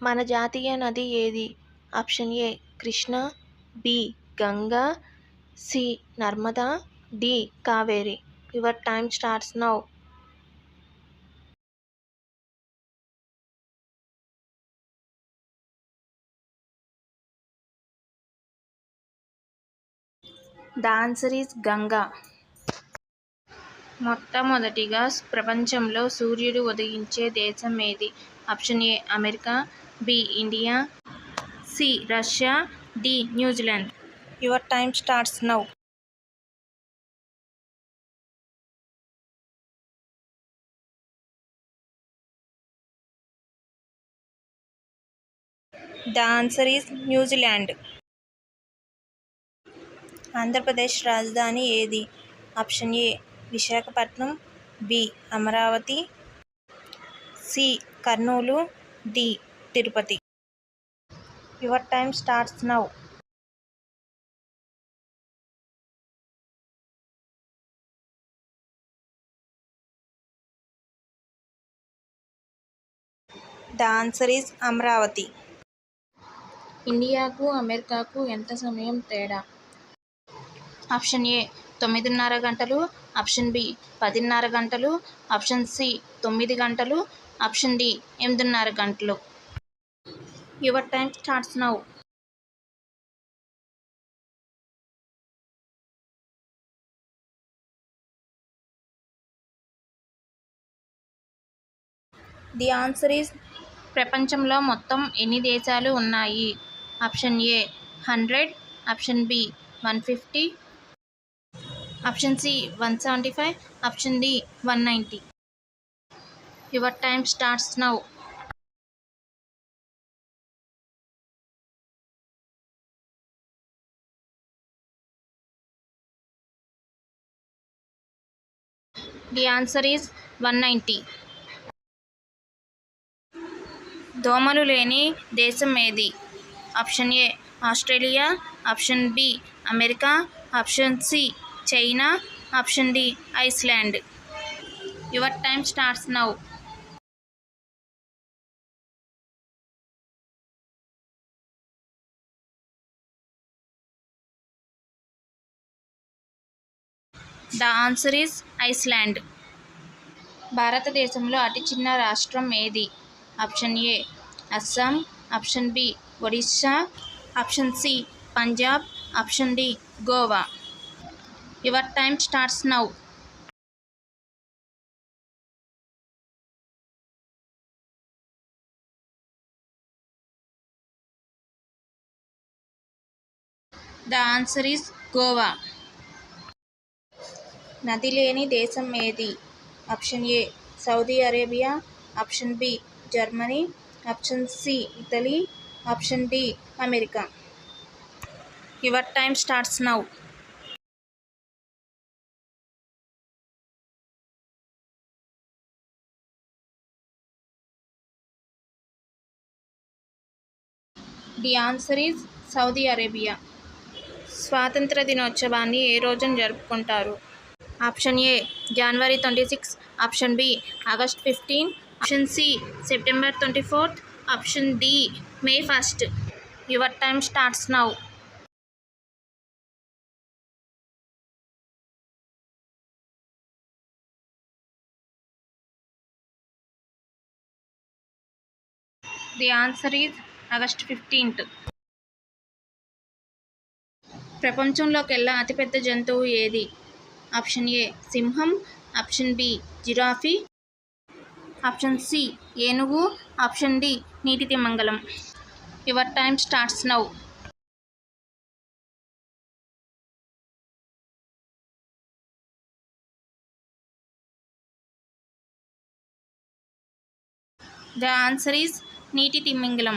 మన జాతీయ నది ఏది? Option A Krishna, B Ganga, C Narmada, D Kaveri. Your time starts now. The answer is Ganga. మొట్టమొదటిగా ప్రపంచంలో సూర్యుడు ఉదయించే దేశం ఏది? Option A America, B India, C Russia, D New Zealand. Your time starts now. The answer is New Zealand. Andhra Pradesh రాజధాని ఏది? Option A Visakhapatnam, B Amaravati, C Kurnool, D Tirupati. Your time starts now. The answer is Amaravati. ఇండియాకు అమెరికాకు ఎంత సమయం తేడా? ఆప్షన్ ఏ 9:30 గంటలు, option B 10:30 గంటలు, option C 9 గంటలు, ఆప్షన్ డి 8:30 గంటలు. Your time starts now. The answer is ప్రపంచంలో మొత్తం ఎన్ని దేశాలు ఉన్నాయి? Option A 100, option B 150, option C 175, option D 190. Your time starts now. The answer is 190. దోమలు లేని దేశం ఏది? Option A Australia, option B America, option C China, option D Iceland. Your time starts now. The answer is Iceland. భారతదేశంలో అతి చిన్న రాష్ట్రం ఏది? Option A Assam, option B Odisha, option C Punjab, option D Goa. Your time starts now. The answer is Goa. నది లేని దేశం ఏది? Option A Saudi Arabia, option B Germany, option C Italy, option D America. Your time starts now. The answer is Saudi Arabia. స్వాతంత్ర దినోత్సవాన్ని ఏ రోజున జరుపుకుంటారు? Option A January 26, option B August 15, option C September 24, option D May 1. Your time starts now. The answer is August 15. ప్రపంచంలోకెల్లా అతిపెద్ద జంతువు ఏది? Option A సింహం, option B giraffe, option C ఏనుగు, ఆప్షన్ డి నీటి తిమింగలం. Your time starts now. The answer is నీటి తిమింగలం.